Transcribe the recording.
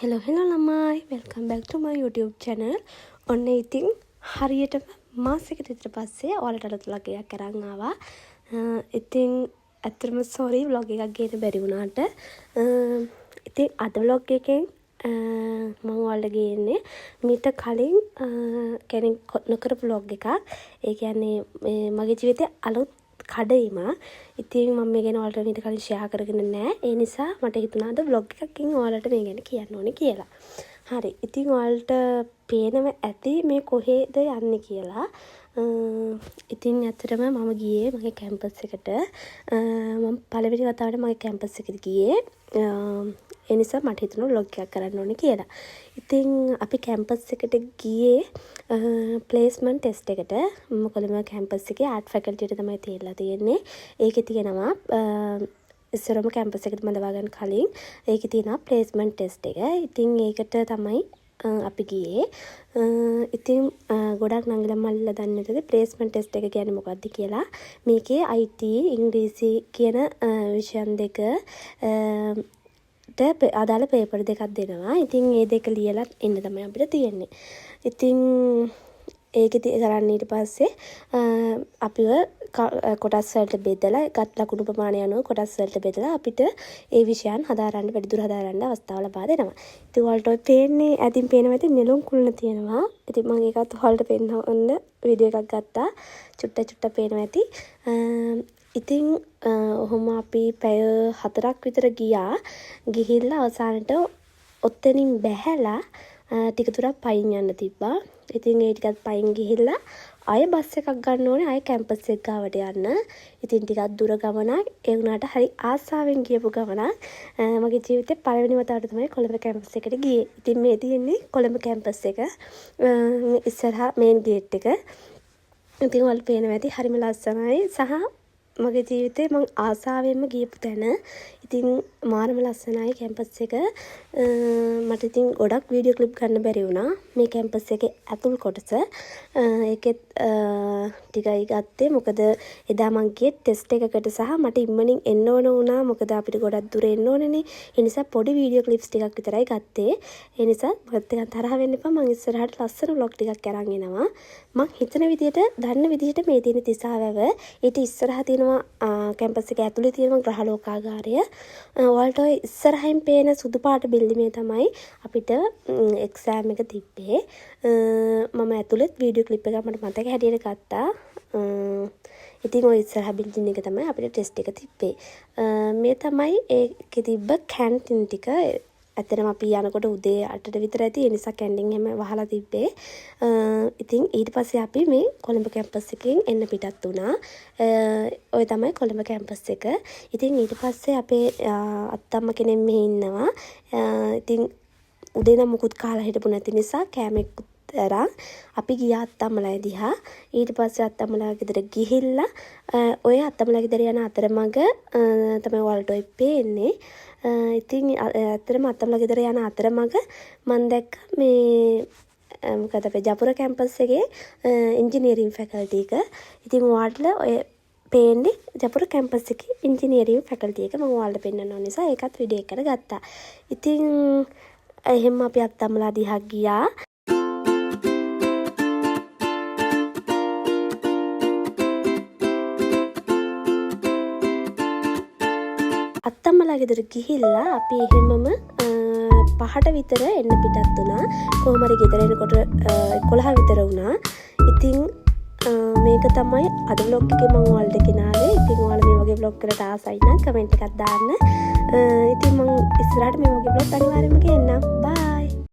Hello ළමයි, welcome back to my YouTube channel. ඔන්න ඉතින් හරියටම මාසෙකට විතර පස්සේ ඔයාලට අලුත් vlog එකක් අරන් ආවා. ඉතින් ඇත්තටම sorry vlog එකක් ගේන්න බැරි වුණාට. ඉතින් අද vlog එකෙන් මම ඔයාලට ගේන්නේ මීට කලින් කෙනෙක් නොකරපු vlog එකක්. ඒ කියන්නේ මගේ ජීවිතේ අලුත් කඩයිම. ඉතින් මම මේ ගැන ඔයාලට මීට කලින් ෂෙයා කරගෙන නැහැ. ඒ නිසා මට හිතුණා අද vlog එකකින් ඔයාලට මේ ගැන කියන්න ඕනේ කියලා. හරි. ඉතින් ඔයාලට පේනව ඇති මේ කොහෙද යන්නේ කියලා. ඉතින් ඇත්තටම මම ගියේ මගේ කැම්පස් එකට. මම පළවෙනි වතාවට මගේ කැම්පස් එකට ගියේ. ඒ නිසා මට හිතුණා vlog එකක් කරන්න ඕනේ කියලා. ඉතින් අපි කැම්පස් එකට ගියේ ප්ලේස්මන්ට් ටෙස්ට් එකට. මොකද මම කැම්පස් එකේ ආර්ට් ෆැකල්ටි එකට තමයි තියලා තියෙන්නේ. ඒකේ තියෙනවා ඉස්සරම කැම්පස් එකට මඳවා ගන්න කලින් ඒකේ තියෙනවා ප්ලේස්මන්ට් ටෙස්ට් එක. ඉතින් ඒකට තමයි අපි ගියේ. ඉතින් ගොඩක් නංගිලා මල්ලිලා දන්නේ නැතද ප්ලේස්මන්ට් ටෙස්ට් එක කියන්නේ මොකක්ද කියලා. මේකේ IT ඉංග්‍රීසි කියන විෂයන් දෙක අදාළ පේපර් දෙකක් දෙනවා. ඉතින් ඒ දෙක ලියලා එන්න තමයි අපිට තියෙන්නේ. ඉතින් ඒකෙදි කරන්න ඊට පස්සේ අපිව කොටස් වලට බෙදලා ගත් ලකුණු ප්‍රමාණය අනුව කොටස් වලට බෙදලා අපිට ඒ විෂයන් හදාරන්න වැඩිදුර හදාරන්න අවස්ථාව ලබා දෙනවා. ඉතින් ඔයාලට ඔය පේන්නේ ඇතින් පේනවා ඇති නෙළුම් කුළුණ තියෙනවා. ඉතින් මම ඒකත් ඔයාලට පෙන්නන්න වීඩියෝ එකක් ගත්තා. චුට්ට පේනවා ඇති. ඉතින් ඔහොම අපි පැය 4ක් විතර ගියා. ගිහිල්ලා අවසානට ඔතනින් බැහැලා ටික දුරක් පයින් යන්න තිබ්බා. ඉතින් ඒ ටිකත් පයින් ගිහිල්ලා ආය බස් එකක් ගන්න ඕනේ ආය කැම්පස් එක ගාවට යන්න. ඉතින් ටිකක් දුර ගමනක් ඒ වුණාට හරි ආසාවෙන් ගියපු ගමනක්. මගේ ජීවිතේ පළවෙනි වතාවට තමයි කොළඹ කැම්පස් එකට ගියේ. ඉතින් මේ තියෙන්නේ කොළඹ කැම්පස් එක. ඉස්සරහා මේන් ගේට් එක. ඉතින් ඔයාලට පේනවා ඇති හරිම ලස්සනයි සහ මගේ ජීවිතේ මං ආසාවෙන්ම ගියපු තැන. ඉතින් මාරම ලස්සනයි කැම්පස් එක. මට ඉතින් ගොඩක් වීඩියෝ ක්ලිප් ගන්න බැරි වුණා මේ කැම්පස් එකේ ඇතුල් කොටස. ඒකෙත් ටිකයි ගත්තේ මොකද එදා මං ගියේ ටෙස්ට් එකකට සහ මට ඉක්මනින් එන්න ඕන වුණා. මොකද අපිට ගොඩක් දුර එන්න ඕනේනේ. ඒ නිසා පොඩි වීඩියෝ ක්ලිප්ස් ටිකක් විතරයි ගත්තේ. ඒ නිසා මත් එක තරහ වෙන්න එපා. මං ඉස්සරහට ලස්සන vlog ටිකක් අරන් එනවා. මං හිතන විදිහට දන්න විදිහට මේ තියෙන තිසාවැව ඊට ඉස්සරහ තියෙනවා කැම්පස් එක ඇතුලේ තියෙන ග්‍රහලෝකාගාරය. ඔයාලට ඔය ඉස්සරහින් පේන සුදු පාට බිල්ඩිමේ තමයි අපිට එක්සෑම් එක තිබ්බේ. මම ඇතුළෙත් වීඩියෝ ක්ලිප් එකක් මට මතක හැටියට ගත්තා. ඉතින් ඔය ඉස්සරහ බිල්ඩින් එක තමයි අපිට ටෙස්ට් එක තිබ්බේ. මේ තමයි ඒකේ තිබ්බ කැන්ටින් ටික. ඇත්තටම අපි යනකොට උදේ 8ට විතර ඇති. ඒ නිසා කැන්ටින් හැම වහලා තිබ්බේ. ඉතින් ඊට පස්සේ අපි මේ කොළඹ කැම්පස් එකෙන් එන්න පිටත් වුණා. ඔය තමයි කොළඹ කැම්පස් එක. ඉතින් ඊට පස්සේ අපේ අත්තම්ම කෙනෙක් මෙහි ඉන්නවා. ඉතින් උදේ නම් මුකුත් කාලා හිටපු නැති නිසා කෑමෙක් අරන් අපි ගියා අත්තම්මලා දිහා. ඊට පස්සේ අත්තම්මලා ගෙදර ගිහිල්ලා ඔය අත්තම්මලා ගෙදර යන අතරමඟ තමයි ඔයාලට ඔය පේන්නේ. ඉතින් ඇත්තටම අත්තම්මලා ගෙදර යන අතරමඟ මම දැක්ක මේ මොකද අපේ ජපුර කැම්පස් එකේ ඉංජිනේරින් ෆැකල්ටි එක. ඉතින් ඔයාලට ඔය පේන්නේ ජපුර කැම්පස් එකේ ඉංජිනේරින් ෆැකල්ටි එක මම ඔයාලට පෙන්නන්න ඕන නිසා ඒකත් වීඩියෝ එකකට ගත්තා. ඉතින් එහෙම අපි අත්තම්මලා දිහා ගියා. අත්තම්මලා ගෙදර ගිහිල්ලා අපි එහෙමම 5ට විතර එන්න පිටත් වුණා. කොහොම හරි ගෙදර එනකොට 11 විතර වුණා. ඉතින් මේක තමයි අද vlog එකේ මම ඔයාලට ගෙනාවේ. ඉතින් ඔයාලා මේ වගේ vlog කරලා ආසයි නම් කමෙන්ට් එකක් දාන්න. ඉතින් මම ඉස්සරහට මේ වගේ vlog අනිවාර්යයෙන්ම ගෙන්නම්. බයි.